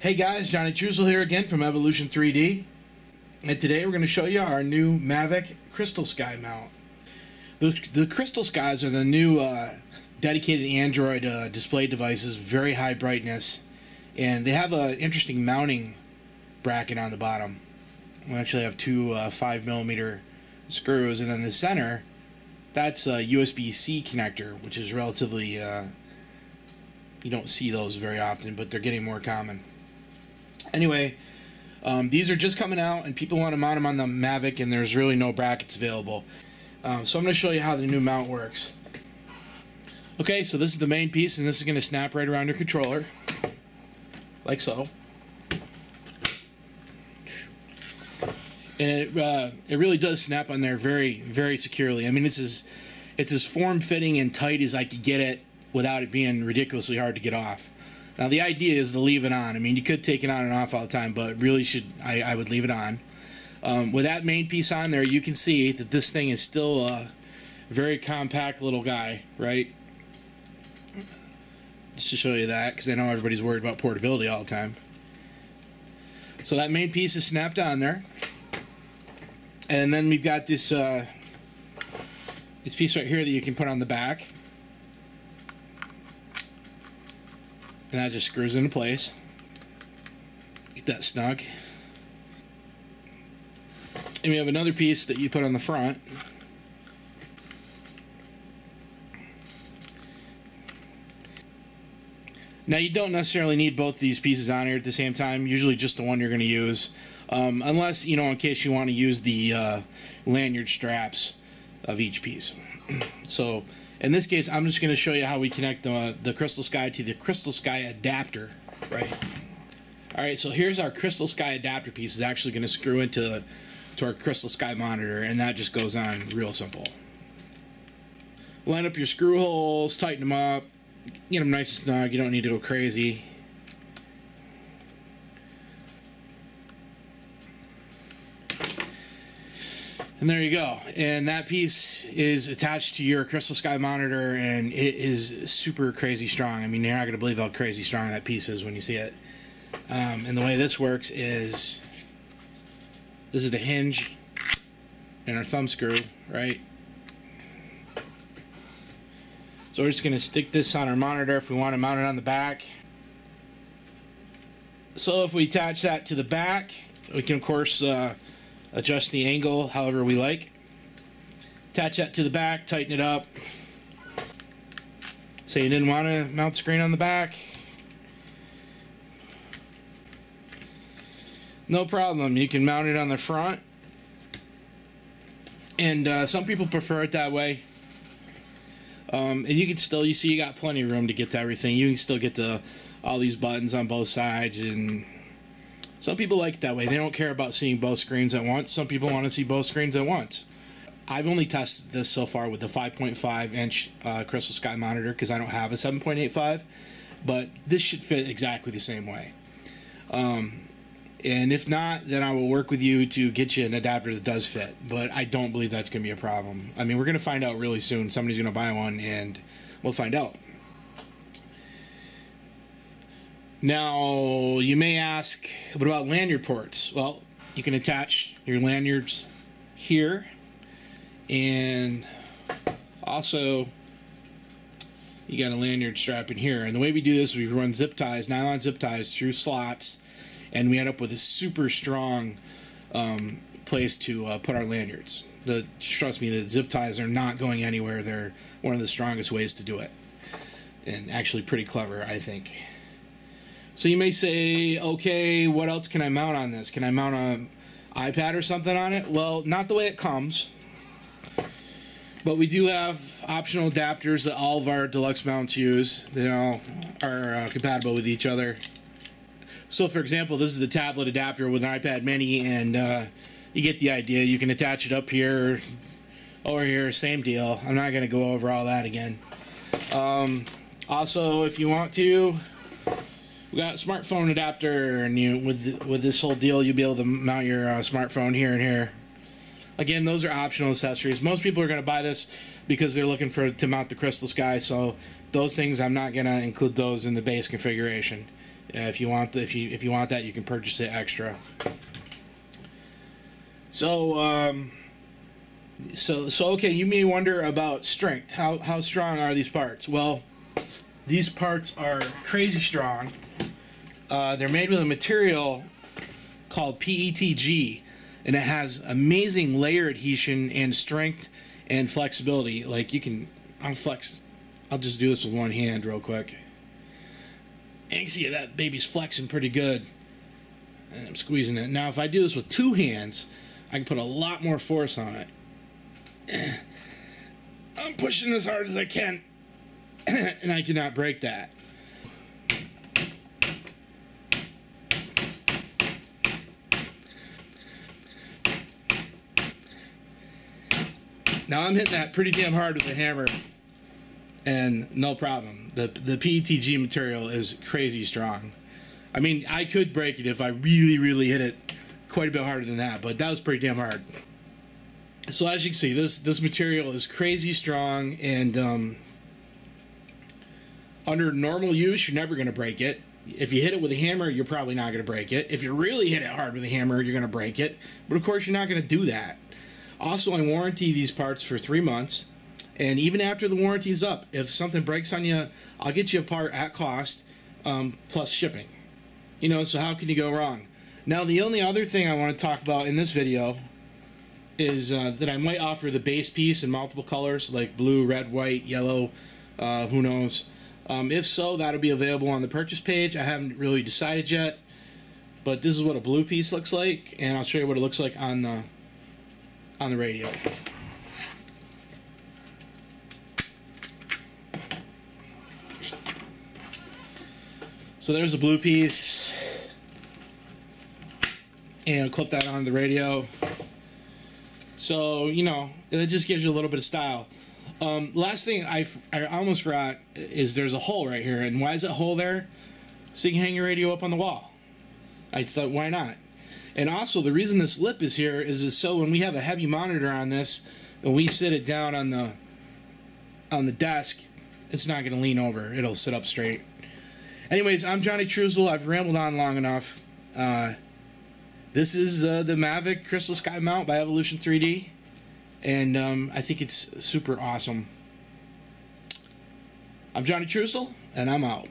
Hey guys, Johnny Truesdell here again from Evolution 3D, and today we're going to show you our new Mavic Crystalsky mount. The Crystalskys are the new dedicated Android display devices, very high brightness, and they have an interesting mounting bracket on the bottom. We actually have two 5mm screws, and then the center, that's a USB-C connector, which is relatively, you don't see those very often, but they're getting more common. Anyway, these are just coming out, and people want to mount them on the Mavic, and there's really no brackets available. So I'm going to show you how the new mount works. Okay, so this is the main piece, and this is going to snap right around your controller, like so. And it really does snap on there very, very securely. I mean, it's as form-fitting and tight as I could get it without it being ridiculously hard to get off. Now the idea is to leave it on. I mean, you could take it on and off all the time, but really I would leave it on. With that main piece on there, you can see that this thing is still a very compact little guy, right? Just to show you that, because I know everybody's worried about portability all the time. So that main piece is snapped on there. And then we've got this piece right here that you can put on the back. And that just screws into place. Get that snug. And we have another piece that you put on the front. Now you don't necessarily need both of these pieces on here at the same time, usually just the one you're going to use. Unless, you know, in case you want to use the lanyard straps of each piece. So in this case, I'm just going to show you how we connect the Crystalsky to the Crystalsky adapter, right? Alright, so here's our Crystalsky adapter piece. It's actually going to screw into our Crystalsky monitor, and that just goes on real simple. Line up your screw holes, tighten them up, get them nice and snug. You don't need to go crazy. And there you go. And that piece is attached to your Crystalsky monitor, and it is super crazy strong. I mean, you're not going to believe how crazy strong that piece is when you see it. And the way this works is, this is the hinge and our thumb screw, right? So we're just going to stick this on our monitor if we want to mount it on the back. So if we attach that to the back, we can, of course, adjust the angle however we like. Attach that to the back, tighten it up. Say you didn't want to mount the screen on the back. No problem, you can mount it on the front. And some people prefer it that way. And you can still, you see you got plenty of room to get to everything. You can still get to all these buttons on both sides, and some people like it that way. They don't care about seeing both screens at once. Some people want to see both screens at once. I've only tested this so far with the 5.5-inch Crystalsky monitor because I don't have a 7.85, but this should fit exactly the same way. And if not, then I will work with you to get you an adapter that does fit, but I don't believe that's going to be a problem. I mean, we're going to find out really soon. Somebody's going to buy one, and we'll find out. Now, you may ask, what about lanyard ports? Well, you can attach your lanyards here, and also you got a lanyard strap in here. And the way we do this is we run zip ties, nylon zip ties through slots, and we end up with a super strong place to put our lanyards. Trust me, the zip ties are not going anywhere. They're one of the strongest ways to do it, and actually pretty clever, I think. So you may say, okay, what else can I mount on this? Can I mount an iPad or something on it? Well, not the way it comes. But we do have optional adapters that all of our deluxe mounts use. They all are compatible with each other. So for example, this is the tablet adapter with an iPad mini, and you get the idea. You can attach it up here, over here, same deal. I'm not going to go over all that again. Also, if you want to, we got a smartphone adapter, and with this whole deal, you'll be able to mount your smartphone here and here. Again, those are optional accessories. Most people are going to buy this because they're looking to mount the Crystalsky, so those things, I'm not going to include those in the base configuration. If you want that, you can purchase it extra. So okay, you may wonder about strength. How strong are these parts? Well, these parts are crazy strong. They're made with a material called PETG, and it has amazing layer adhesion and strength and flexibility. Like I'll just do this with one hand real quick. And you can see that baby's flexing pretty good. And I'm squeezing it. Now if I do this with two hands, I can put a lot more force on it. I'm pushing as hard as I can, and I cannot break that. Now I'm hitting that pretty damn hard with the hammer, and no problem. The PETG material is crazy strong. I mean, I could break it if I really hit it quite a bit harder than that, but that was pretty damn hard. So as you can see, this material is crazy strong, and under normal use, you're never going to break it. If you hit it with a hammer, you're probably not going to break it. If you really hit it hard with a hammer, you're going to break it. But of course, you're not going to do that. Also, I warranty these parts for 3 months, and even after the warranty is up, if something breaks on you, I'll get you a part at cost, plus shipping. You know, so how can you go wrong? Now, the only other thing I want to talk about in this video is that I might offer the base piece in multiple colors, like blue, red, white, yellow, who knows. If so, that'll be available on the purchase page. I haven't really decided yet, but this is what a blue piece looks like, and I'll show you what it looks like on the radio. So there's a blue piece, and I'll clip that onto the radio. So, you know, it just gives you a little bit of style. Last thing I almost forgot is there's a hole right here. And why is that hole there? So you can hang your radio up on the wall. I just thought, why not? And also, the reason this lip is here is so when we have a heavy monitor on this, and we sit it down on the desk, it's not going to lean over. It'll sit up straight. Anyways, I'm Johnny Truesdell. I've rambled on long enough. This is the Mavic Crystalsky mount by Evolution 3D, and I think it's super awesome. I'm Johnny Truesdell, and I'm out.